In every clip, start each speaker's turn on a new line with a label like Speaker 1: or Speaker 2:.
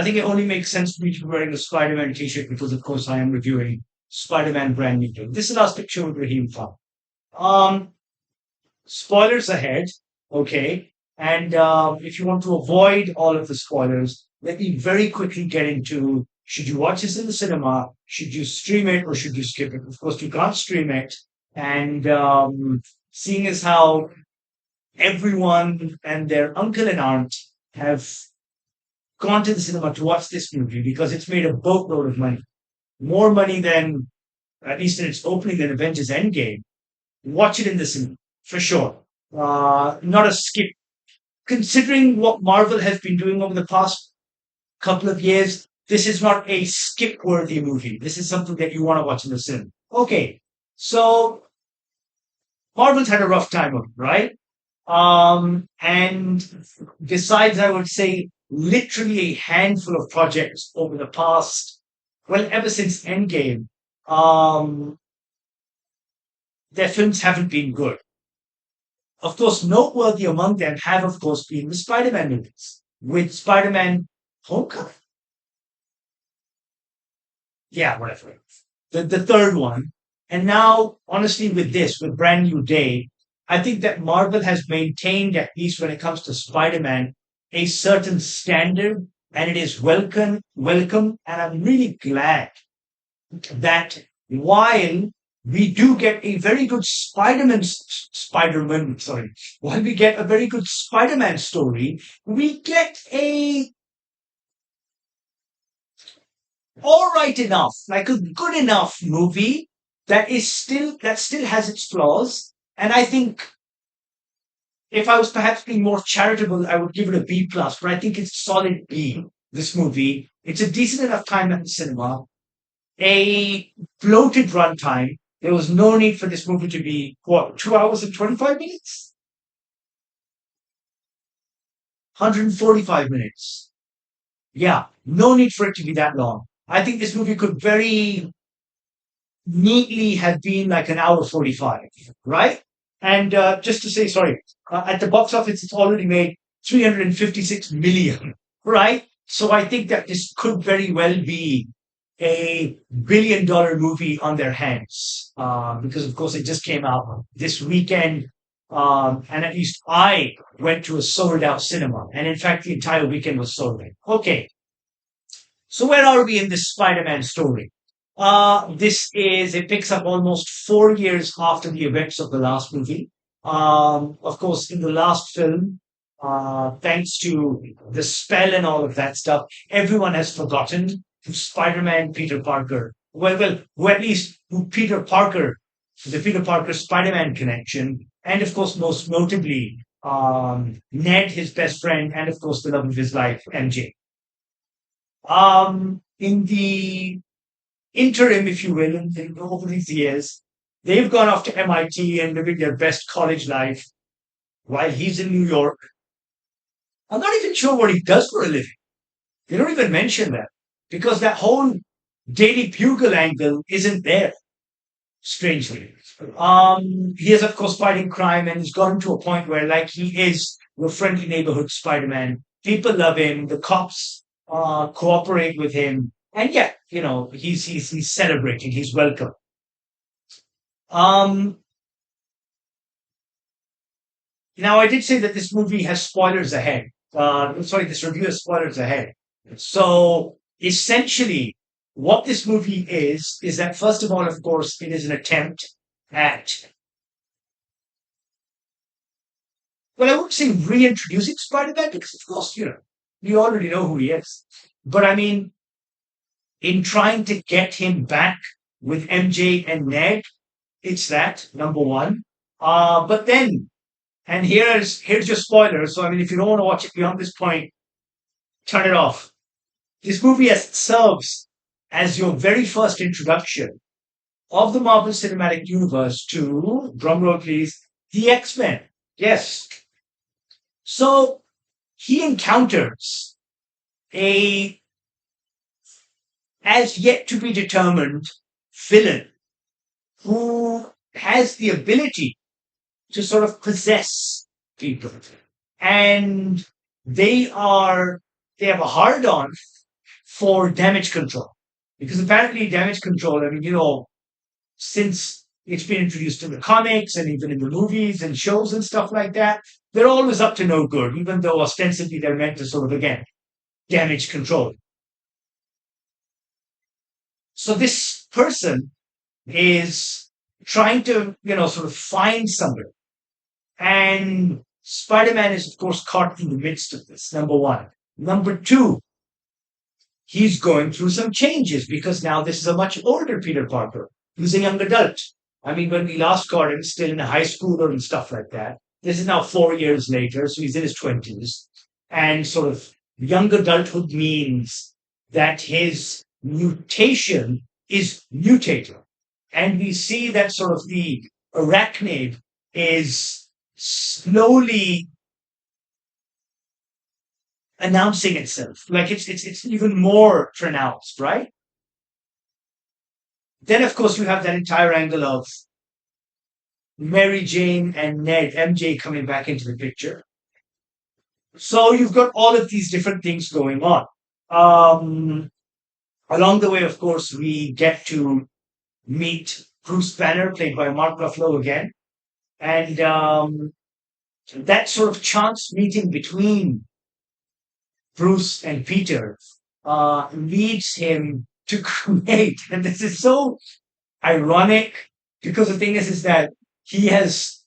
Speaker 1: I think it only makes sense for me to be wearing a Spider-Man t-shirt because, of course, I am reviewing Spider-Man Brand New Day. This is the last picture with Raheem Fun. Um, Spoilers ahead, okay? And if you want to avoid all of the spoilers, let me very quickly get into should you watch this in the cinema, should you stream it, or should you skip it? Of course, you can't stream it. And seeing as how everyone and their uncle and aunt have gone to the cinema to watch this movie because it's made a boatload of money, more money than, at least in its opening, than Avengers Endgame. Watch it in the cinema for sure. Not a skip. Considering what Marvel has been doing over the past couple of years, this is not a skip-worthy movie. This is something that you want to watch in the cinema. Okay, so Marvel's had a rough time of it, right? And besides, I would say, literally a handful of projects over the past, well, ever since Endgame, um, their films haven't been good. Of course, noteworthy among them have, of course, been the Spider-Man movies. With Spider-Man Homecoming, yeah, whatever. The third one. And now, honestly, with this, with Brand New Day, I think that Marvel has maintained, at least when it comes to Spider-Man, a certain standard, and it is welcome, and I'm really glad that while we do get a very good Spider-Man, sorry, while we get a very good Spider-Man story, we get a all right enough, like a good enough movie that still has its flaws. And I think if I was perhaps being more charitable, I would give it a B plus, but I think it's solid B, this movie. It's a decent enough time at the cinema, a bloated runtime. There was no need for this movie to be, what, 2 hours and 25 minutes? 145 minutes. Yeah, no need for it to be that long. I think this movie could very neatly have been like an hour 45, right? And just to say, sorry, at the box office, it's already made 356 million, right? So I think that this could very well be a $1 billion movie on their hands because, of course, it just came out this weekend. And at least I went to a sold out cinema. And in fact, the entire weekend was sold out. Okay. So where are we in this Spider-Man story? It picks up almost 4 years after the events of the last movie. Of course, in the last film, thanks to the spell and all of that stuff, everyone has forgotten who Spider-Man Peter Parker, who at least who Peter Parker, the Peter Parker Spider-Man connection, and of course, most notably, Ned, his best friend, and of course, the love of his life, MJ. In the interim, if you will, in over these years, they've gone off to MIT and living their best college life while he's in New York. I'm not even sure what he does for a living. They don't even mention that because that whole Daily Bugle angle isn't there, strangely. He is, of course, fighting crime and he's gotten to a point where, like, he is your friendly neighborhood Spider Man. People love him. The cops cooperate with him. And yeah, he's celebrating. He's welcome. Um, Now, I did say that this movie has spoilers ahead. Sorry, this review has spoilers ahead. So essentially, what this movie is that first of all, of course, it is an attempt at, well, I wouldn't say reintroducing Spider-Man because, of course, you already know who he is. But I mean, in trying to get him back with MJ and Ned, it's that, number one. But then, and here's your spoiler. So I mean, if you don't want to watch it beyond this point, turn it off. This movie serves as your very first introduction of the Marvel Cinematic Universe to, drumroll please, the X-Men. Yes. So he encounters a as yet to be determined villain who has the ability to sort of possess people. And they have a hard on for damage control. Because apparently damage control, I mean, since it's been introduced in the comics and even in the movies and shows and stuff like that, they're always up to no good, even though ostensibly they're meant to sort of, again, damage control. So this person is trying to, sort of find somebody. And Spider Man is, of course, caught in the midst of this, number one. Number two, he's going through some changes because now this is a much older Peter Parker. He's a young adult. I mean, when we last got him, still in high school and stuff like that. This is now 4 years later, so he's in his 20s. And sort of young adulthood means that his mutation is mutating. And we see that sort of the arachnid is slowly announcing itself. Like it's even more pronounced, right? Then of course you have that entire angle of Mary Jane and Ned, MJ coming back into the picture. So you've got all of these different things going on. Um, Along the way, of course, we get to meet Bruce Banner, played by Mark Ruffalo again. And that sort of chance meeting between Bruce and Peter leads him to create, and this is so ironic because the thing is that he has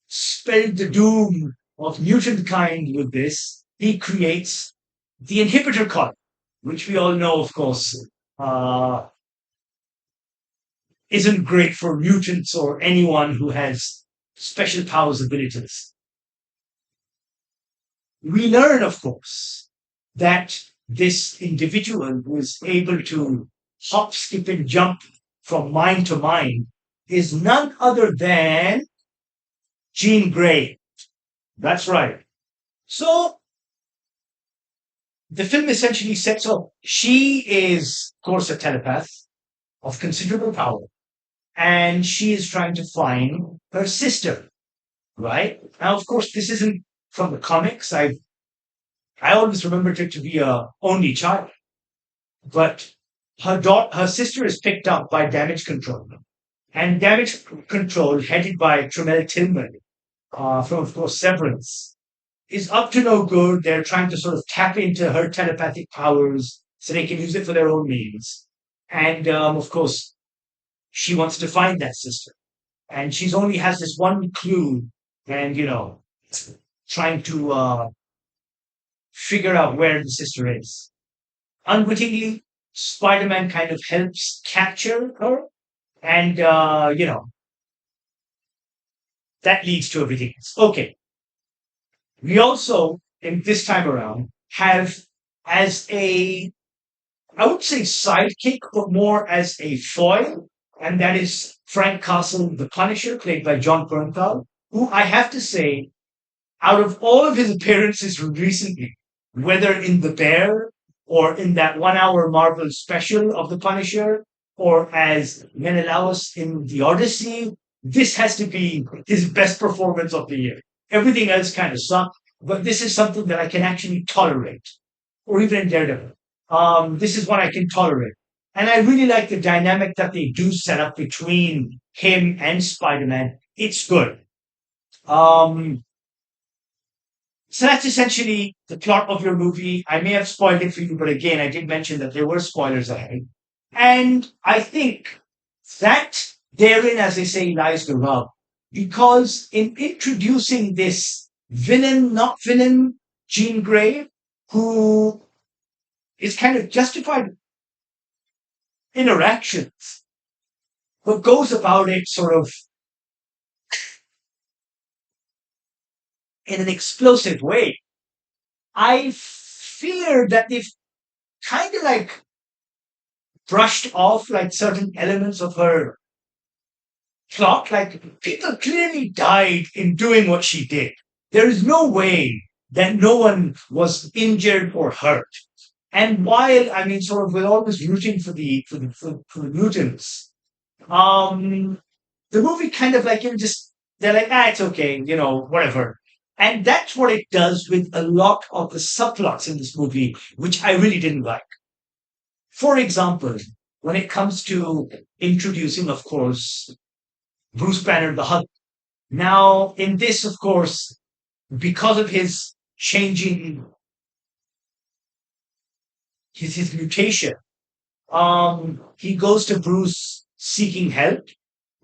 Speaker 1: spelled the doom of mutant kind with this. He creates the inhibitor column, which we all know, of course, uh, isn't great for mutants or anyone who has special powers abilities. We learn, of course, that this individual who is able to hop, skip, and jump from mind to mind is none other than Jean Grey. That's right. So the film essentially sets up she is, of course, a telepath of considerable power, and she is trying to find her sister, right? Now, of course, this isn't from the comics. I always remembered her to be a only child, but her sister is picked up by Damage Control, and Damage Control, headed by Tremel Tillman, from of course Severance, is up to no good. They're trying to sort of tap into her telepathic powers so they can use it for their own means, and of course she wants to find that sister, and she's only has this one clue, and trying to figure out where the sister is. Unwittingly, Spider-Man kind of helps capture her, and that leads to everything else. Okay, we also in this time around have as a I would say sidekick, but more as a foil, and that is Frank Castle, the Punisher, played by John Bernthal, who I have to say, out of all of his appearances recently, whether in The Bear or in that 1 hour Marvel special of The Punisher or as Menelaus in The Odyssey, this has to be his best performance of the year. Everything else kind of sucked, but this is something that I can actually tolerate, or even in Daredevil. This is what I can tolerate. And I really like the dynamic that they do set up between him and Spider-Man. It's good. Um, so that's essentially the plot of your movie. I may have spoiled it for you, but again, I did mention that there were spoilers ahead. And I think that therein, as they say, lies the rub. Because in introducing this villain, not villain, Jean Grey, who is kind of justified interactions, but goes about it sort of in an explosive way. I fear that they've kind of like brushed off like certain elements of her plot. Like people clearly died in doing what she did. There is no way that no one was injured or hurt. And while I mean, sort of, we're always rooting for the mutants. The movie kind of like just they're like, it's okay, whatever. And that's what it does with a lot of the subplots in this movie, which I really didn't like. For example, when it comes to introducing, of course, Bruce Banner, the Hulk. Now, in this, of course, because of his changing, his mutation, he goes to Bruce seeking help.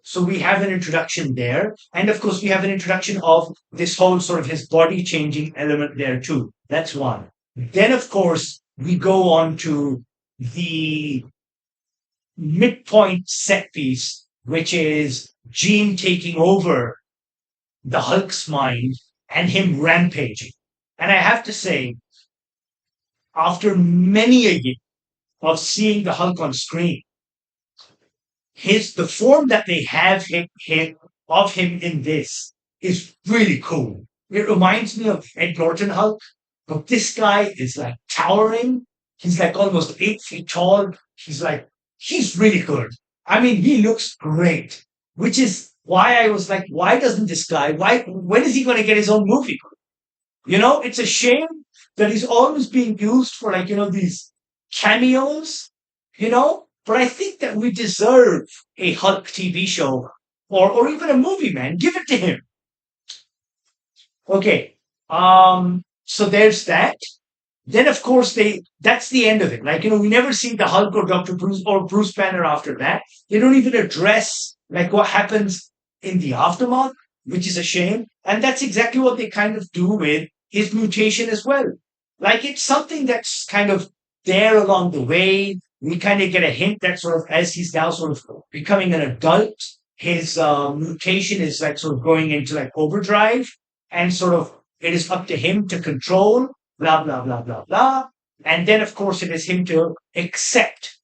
Speaker 1: So we have an introduction there. And of course, we have an introduction of this whole sort of his body changing element there too. That's one. Then, of course, we go on to the midpoint set piece, which is Jean taking over the Hulk's mind and him rampaging. And I have to say, after many a year of seeing the Hulk on screen, the form that they have of him in this is really cool. It reminds me of Ed Norton Hulk, but this guy is like towering. He's like almost 8 feet tall. He's really good. I mean, he looks great, which is why I was like, why doesn't this guy, when is he going to get his own movie? It's a shame that he's always being used for like, these cameos, but I think that we deserve a Hulk TV show or even a movie, man. Give it to him. Okay. So there's that. Then of course that's the end of it. Like, we never see the Hulk or Dr. Bruce or Bruce Banner after that. They don't even address like what happens in the aftermath, which is a shame. And that's exactly what they kind of do with his mutation as well. Like it's something that's kind of there along the way. We kind of get a hint that sort of as he's now sort of becoming an adult, his mutation is like sort of going into like overdrive and sort of it is up to him to control, blah, blah, blah, blah, blah. And then, of course, it is him to accept.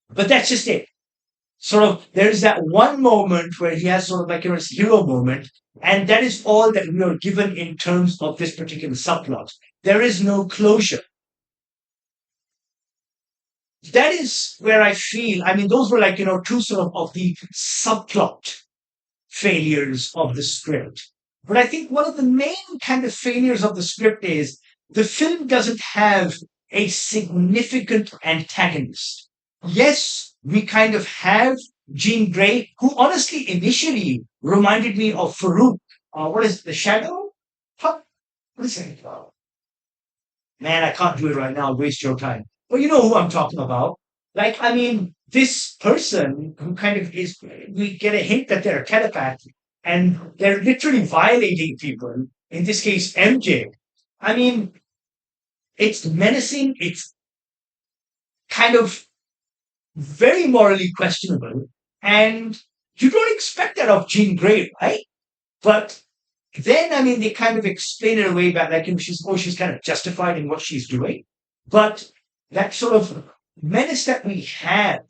Speaker 1: But that's just it. Sort of, there's that one moment where he has sort of like his hero moment. And that is all that we are given in terms of this particular subplot. There is no closure. That is where I feel, I mean, those were like, two sort of the subplot failures of the script. But I think one of the main kind of failures of the script is the film doesn't have a significant antagonist. Yes, we kind of have Jean Grey, who honestly initially reminded me of Farouk. What is it, The Shadow? What is it? Man, I can't do it right now. Waste your time. But you know who I'm talking about. Like, I mean, this person who kind of is, we get a hint that they're a telepath and they're literally violating people. In this case, MJ. I mean, it's menacing. It's kind of very morally questionable. And you don't expect that of Jean Grey, right? But then, I mean, they kind of explain it away back, like, she's kind of justified in what she's doing. But that sort of menace that we have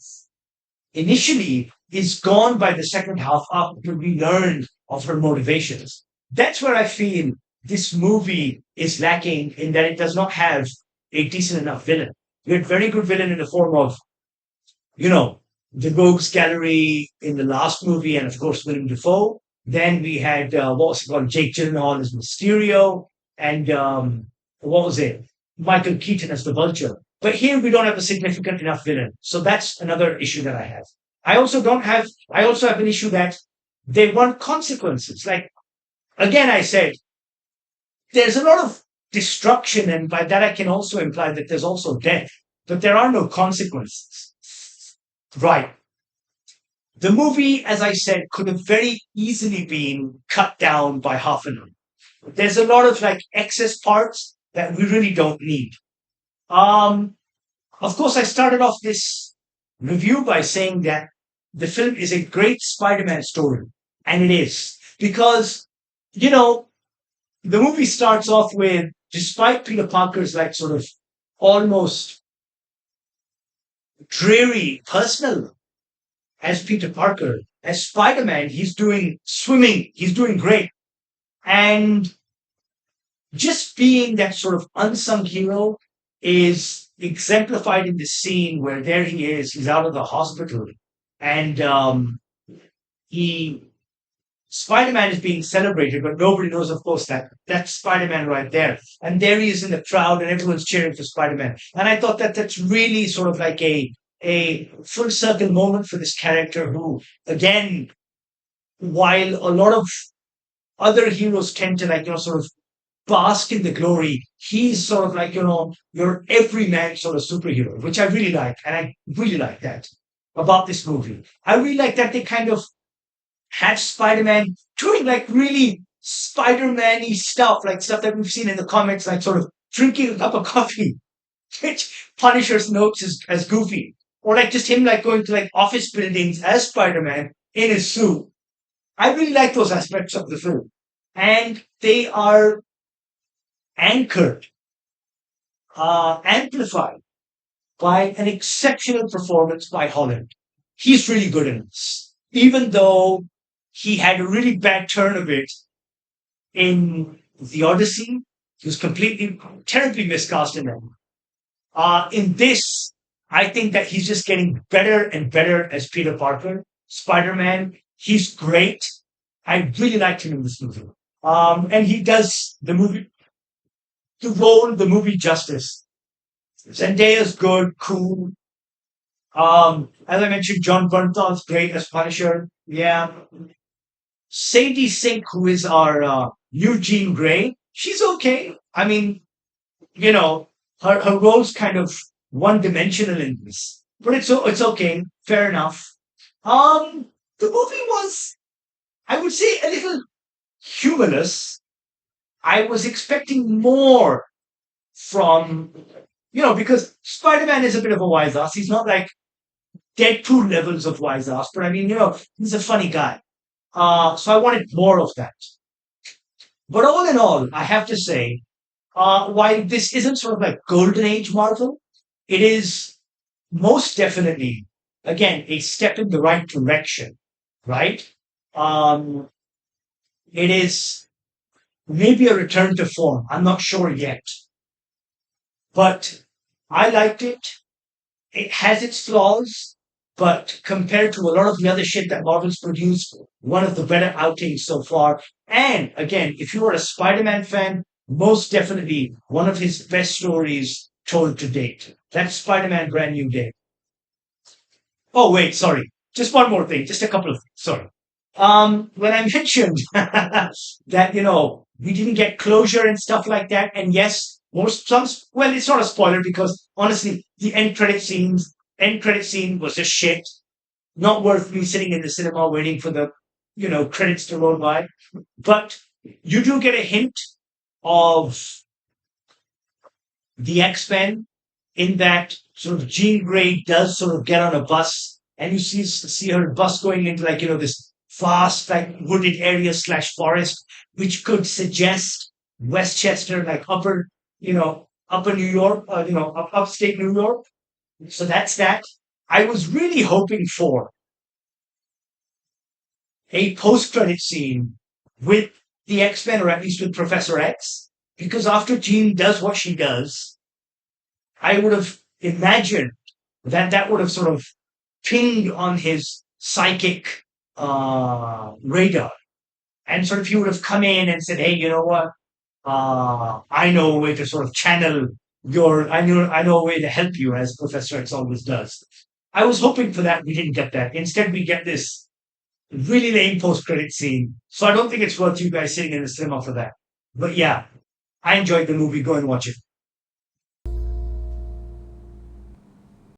Speaker 1: initially is gone by the second half after we learn of her motivations. That's where I feel this movie is lacking in that it does not have a decent enough villain. We had very good villain in the form of, the Rogues Gallery in the last movie, and of course Willem Dafoe. Then we had what was it called? Jake Gyllenhaal as Mysterio, and what was it? Michael Keaton as the Vulture. But here we don't have a significant enough villain, so that's another issue that I have. I also don't have. I also have an issue that they want consequences. Like again, I said there's a lot of destruction, and by that I can also imply that there's also death, but there are no consequences. Right. The movie, as I said, could have very easily been cut down by half an hour. There's a lot of like excess parts that we really don't need. Um, of course, I started off this review by saying that the film is a great Spider-Man story, and it is because you know the movie starts off with, despite Peter Parker's like sort of almost dreary personal as Peter Parker, as Spider-Man, he's doing swimming, he's doing great. And just being that sort of unsung hero is exemplified in this scene where there he is, he's out of the hospital and he Spider-Man is being celebrated, but nobody knows, of course, that that's Spider-Man right there. And there he is in the crowd, and everyone's cheering for Spider-Man. And I thought that that's really sort of like a full circle moment for this character who, again, while a lot of other heroes tend to like, sort of bask in the glory, he's sort of like, your everyman sort of superhero, which I really like. And I really like that about this movie. I really like that they kind of had Spider-Man doing like really Spider-Man-y stuff, like stuff that we've seen in the comics, like sort of drinking a cup of coffee, which Punisher notes as goofy. Or like just him like going to like office buildings as Spider-Man in his suit. I really like those aspects of the film. And they are anchored, amplified by an exceptional performance by Holland. He's really good in this. Even though he had a really bad turn of it in The Odyssey, he was completely, terribly miscast in that. In this, I think that he's just getting better and better as Peter Parker, Spider-Man. He's great. I really liked him in this movie. And he does the movie justice. Zendaya's good, cool. As I mentioned, John Bernthal's great as Punisher. Yeah. Sadie Sink, who is our Eugene Grey, she's okay. I mean, you know, her role's kind of one dimensional in this, but it's okay, fair enough. The movie was, I would say, a little humorless. I was expecting more from, because Spider-Man is a bit of a wise ass. He's not like Deadpool levels of wise ass, but I mean, he's a funny guy. So I wanted more of that. But all in all, I have to say, while this isn't sort of like golden age Marvel, it is most definitely, again, a step in the right direction, right? Um, it is maybe a return to form. I'm not sure yet, but I liked it. It has its flaws, but compared to a lot of the other shit that Marvel's produced, one of the better outings so far. And again, if you are a Spider-Man fan, most definitely one of his best stories told to date. That's Spider-Man Brand New Day. Oh, wait, sorry. Just one more thing. Just a couple of things. Sorry. When I mentioned that, we didn't get closure and stuff like that, and yes, well, it's not a spoiler because honestly, the end credit scene was just shit. Not worth me sitting in the cinema waiting for the, credits to roll by. But you do get a hint of the X-Men in that sort of Jean Grey does sort of get on a bus and you see her bus going into like, this vast like wooded area slash forest, which could suggest Westchester, like upper New York, upstate New York. So that's that. I was really hoping for a post-credit scene with the X-Men, or at least with Professor X, because after Jean does what she does, I would have imagined that that would have sort of pinged on his psychic radar, and sort of he would have come in and said, "Hey, you know what? I know a way to sort of channel I know a way to help you," as Professor X always does. I was hoping for that. We didn't get that. Instead, we get this really lame post-credit scene. So I don't think it's worth you guys sitting in the cinema for that. But yeah, I enjoyed the movie. Go and watch it.